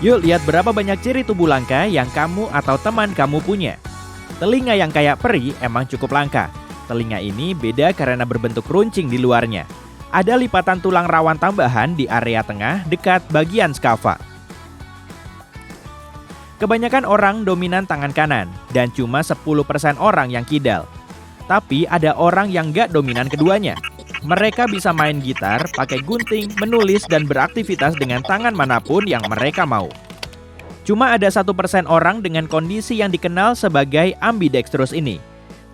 Yuk lihat berapa banyak ciri tubuh langka yang kamu atau teman kamu punya. Telinga yang kayak peri emang cukup langka. Telinga ini beda karena berbentuk runcing di luarnya. Ada lipatan tulang rawan tambahan di area tengah dekat bagian skava. Kebanyakan orang dominan tangan kanan dan cuma 10% orang yang kidal. Tapi ada orang yang nggak dominan keduanya. Mereka bisa main gitar, pakai gunting, menulis, dan beraktivitas dengan tangan manapun yang mereka mau. Cuma ada 1% orang dengan kondisi yang dikenal sebagai ambidextrous ini.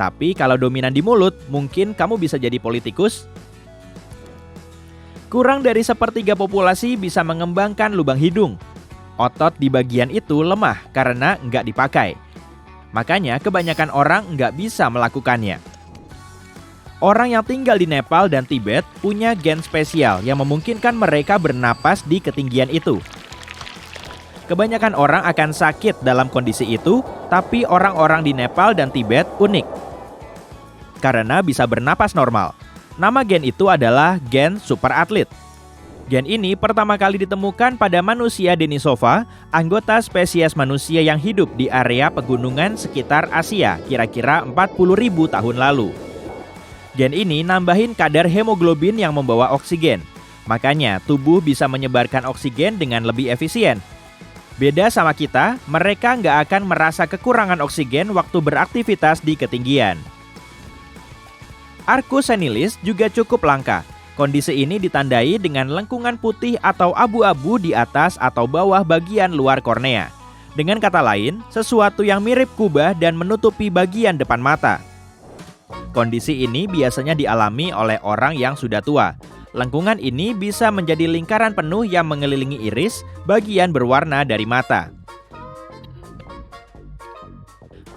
Tapi kalau dominan di mulut, mungkin kamu bisa jadi politikus. Kurang dari sepertiga populasi bisa mengembangkan lubang hidung. Otot di bagian itu lemah karena nggak dipakai. Makanya kebanyakan orang nggak bisa melakukannya. Orang yang tinggal di Nepal dan Tibet punya gen spesial yang memungkinkan mereka bernapas di ketinggian itu. Kebanyakan orang akan sakit dalam kondisi itu, tapi orang-orang di Nepal dan Tibet unik. Karena bisa bernapas normal. Nama gen itu adalah gen super atlet. Gen ini pertama kali ditemukan pada manusia Denisova, anggota spesies manusia yang hidup di area pegunungan sekitar Asia kira-kira 40.000 tahun lalu. Gen ini nambahin kadar hemoglobin yang membawa oksigen. Makanya tubuh bisa menyebarkan oksigen dengan lebih efisien. Beda sama kita, mereka nggak akan merasa kekurangan oksigen waktu beraktivitas di ketinggian. Arcus senilis juga cukup langka. Kondisi ini ditandai dengan lengkungan putih atau abu-abu di atas atau bawah bagian luar kornea. Dengan kata lain, sesuatu yang mirip kubah dan menutupi bagian depan mata. Kondisi ini biasanya dialami oleh orang yang sudah tua. Lengkungan ini bisa menjadi lingkaran penuh yang mengelilingi iris, bagian berwarna dari mata.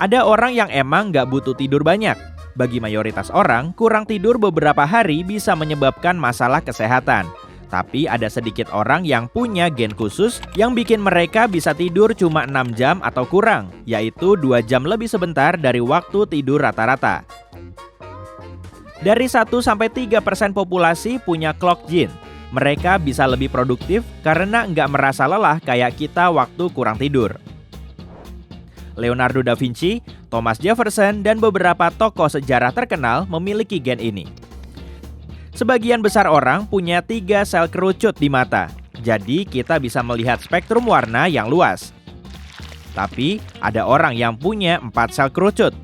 Ada orang yang emang nggak butuh tidur banyak. Bagi mayoritas orang, kurang tidur beberapa hari bisa menyebabkan masalah kesehatan. Tapi ada sedikit orang yang punya gen khusus yang bikin mereka bisa tidur cuma 6 jam atau kurang, yaitu 2 jam lebih sebentar dari waktu tidur rata-rata. Dari 1-3% populasi punya clock gene. Mereka bisa lebih produktif karena nggak merasa lelah kayak kita waktu kurang tidur. Leonardo da Vinci, Thomas Jefferson, dan beberapa tokoh sejarah terkenal memiliki gen ini. Sebagian besar orang punya 3 sel kerucut di mata, jadi kita bisa melihat spektrum warna yang luas. Tapi ada orang yang punya 4 sel kerucut.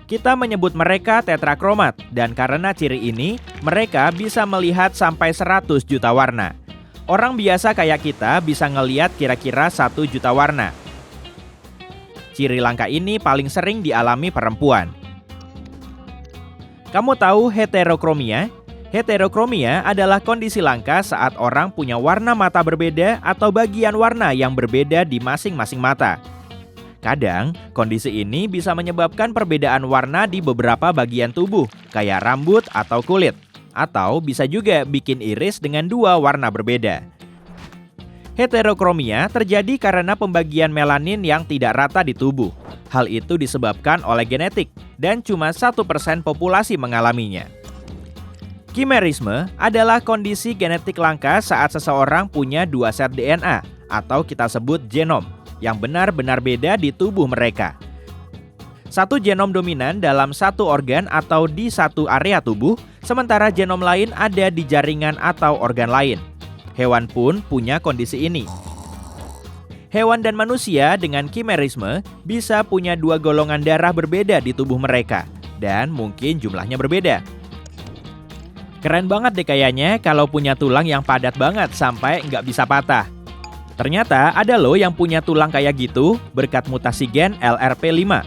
Kita menyebut mereka tetrakromat, dan karena ciri ini, mereka bisa melihat sampai 100 juta warna. Orang biasa kayak kita bisa ngelihat kira-kira 1 juta warna. Ciri langka ini paling sering dialami perempuan. Kamu tahu heterokromia? Heterokromia adalah kondisi langka saat orang punya warna mata berbeda atau bagian warna yang berbeda di masing-masing mata. Kadang, kondisi ini bisa menyebabkan perbedaan warna di beberapa bagian tubuh, kayak rambut atau kulit. Atau bisa juga bikin iris dengan 2 warna berbeda. Heterokromia terjadi karena pembagian melanin yang tidak rata di tubuh. Hal itu disebabkan oleh genetik, dan cuma 1% populasi mengalaminya. Chimerisme adalah kondisi genetik langka saat seseorang punya 2 set DNA, atau kita sebut genom, yang benar-benar beda di tubuh mereka. Satu genom dominan dalam satu organ atau di satu area tubuh, sementara genom lain ada di jaringan atau organ lain. Hewan pun punya kondisi ini. Hewan dan manusia dengan chimerisme bisa punya 2 golongan darah berbeda di tubuh mereka, dan mungkin jumlahnya berbeda. Keren banget deh kayaknya kalau punya tulang yang padat banget sampai nggak bisa patah. Ternyata ada loh yang punya tulang kayak gitu berkat mutasi gen LRP5.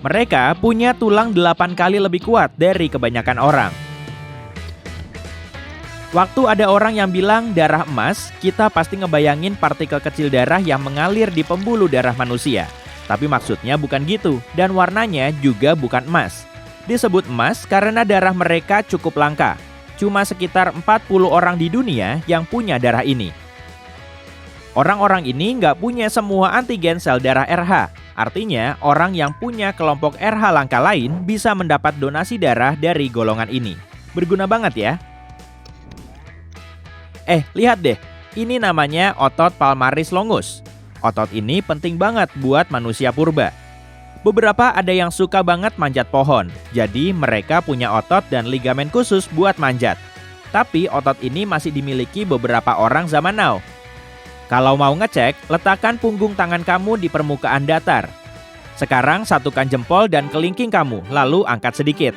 Mereka punya tulang 8 kali lebih kuat dari kebanyakan orang. Waktu ada orang yang bilang darah emas, kita pasti ngebayangin partikel kecil darah yang mengalir di pembuluh darah manusia. Tapi maksudnya bukan gitu, dan warnanya juga bukan emas. Disebut emas karena darah mereka cukup langka. Cuma sekitar 40 orang di dunia yang punya darah ini. Orang-orang ini nggak punya semua antigen sel darah RH. Artinya, orang yang punya kelompok RH langka lain bisa mendapat donasi darah dari golongan ini. Berguna banget ya. Lihat deh. Ini namanya otot palmaris longus. Otot ini penting banget buat manusia purba. Beberapa ada yang suka banget manjat pohon, jadi mereka punya otot dan ligamen khusus buat manjat. Tapi otot ini masih dimiliki beberapa orang zaman now. Kalau mau ngecek, letakkan punggung tangan kamu di permukaan datar. Sekarang satukan jempol dan kelingking kamu, lalu angkat sedikit.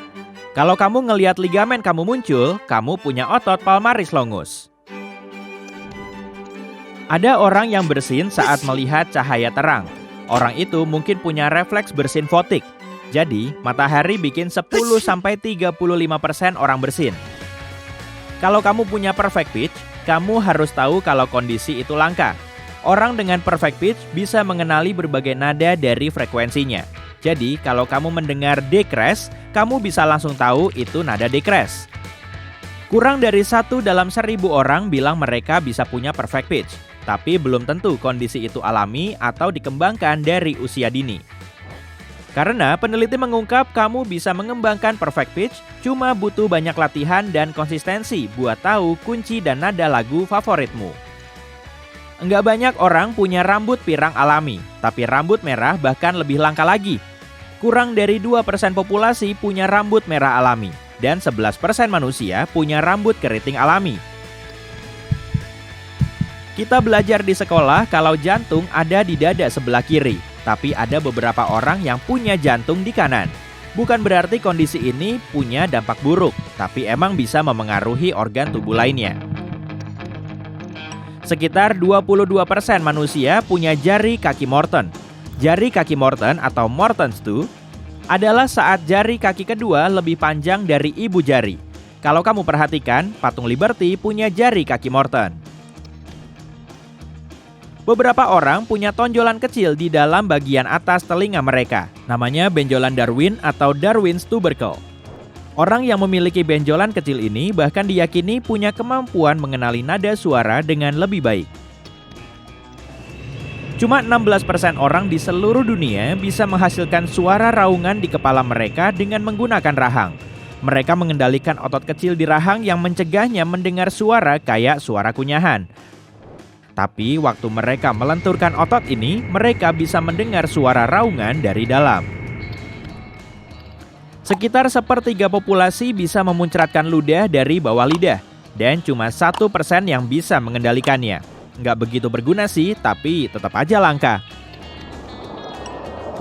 Kalau kamu ngelihat ligamen kamu muncul, kamu punya otot palmaris longus. Ada orang yang bersin saat melihat cahaya terang. Orang itu mungkin punya refleks bersin fotik. Jadi, matahari bikin 10-35% orang bersin. Kalau kamu punya perfect pitch, kamu harus tahu kalau kondisi itu langka. Orang dengan perfect pitch bisa mengenali berbagai nada dari frekuensinya. Jadi, kalau kamu mendengar D crash, kamu bisa langsung tahu itu nada D crash. Kurang dari 1 dalam 1000 orang bilang mereka bisa punya perfect pitch. Tapi belum tentu kondisi itu alami atau dikembangkan dari usia dini. Karena peneliti mengungkap kamu bisa mengembangkan perfect pitch, cuma butuh banyak latihan dan konsistensi buat tahu kunci dan nada lagu favoritmu. Enggak banyak orang punya rambut pirang alami, tapi rambut merah bahkan lebih langka lagi. Kurang dari 2% populasi punya rambut merah alami, dan 11% manusia punya rambut keriting alami. Kita belajar di sekolah kalau jantung ada di dada sebelah kiri, tapi ada beberapa orang yang punya jantung di kanan. Bukan berarti kondisi ini punya dampak buruk, tapi emang bisa memengaruhi organ tubuh lainnya. Sekitar 22% manusia punya jari kaki Morton. Jari kaki Morton atau Morton's Toe adalah saat jari kaki kedua lebih panjang dari ibu jari. Kalau kamu perhatikan, patung Liberty punya jari kaki Morton. Beberapa orang punya tonjolan kecil di dalam bagian atas telinga mereka. Namanya benjolan Darwin atau Darwin's tubercle. Orang yang memiliki benjolan kecil ini bahkan diyakini punya kemampuan mengenali nada suara dengan lebih baik. Cuma 16% orang di seluruh dunia bisa menghasilkan suara raungan di kepala mereka dengan menggunakan rahang. Mereka mengendalikan otot kecil di rahang yang mencegahnya mendengar suara kayak suara kunyahan. Tapi waktu mereka melenturkan otot ini, mereka bisa mendengar suara raungan dari dalam. Sekitar 1/3 populasi bisa memuncratkan ludah dari bawah lidah, dan cuma 1% yang bisa mengendalikannya. Nggak begitu berguna sih, tapi tetap aja langka.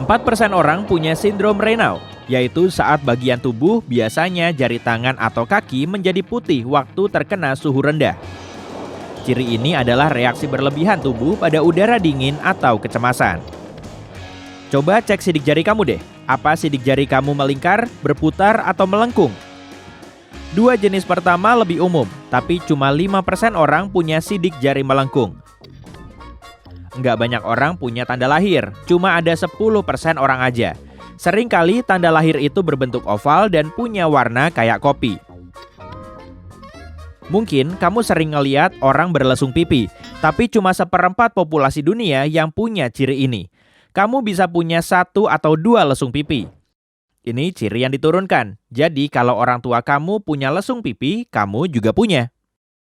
4% orang punya sindrom Raynaud, yaitu saat bagian tubuh biasanya jari tangan atau kaki menjadi putih waktu terkena suhu rendah. Ciri ini adalah reaksi berlebihan tubuh pada udara dingin atau kecemasan. Coba cek sidik jari kamu deh. Apa sidik jari kamu melingkar, berputar, atau melengkung? 2 jenis pertama lebih umum, tapi cuma 5% orang punya sidik jari melengkung. Nggak banyak orang punya tanda lahir, cuma ada 10% orang aja. Seringkali tanda lahir itu berbentuk oval dan punya warna kayak kopi. Mungkin kamu sering ngeliat orang berlesung pipi, tapi cuma 1/4 populasi dunia yang punya ciri ini. Kamu bisa punya 1 atau 2 lesung pipi. Ini ciri yang diturunkan. Jadi kalau orang tua kamu punya lesung pipi, kamu juga punya.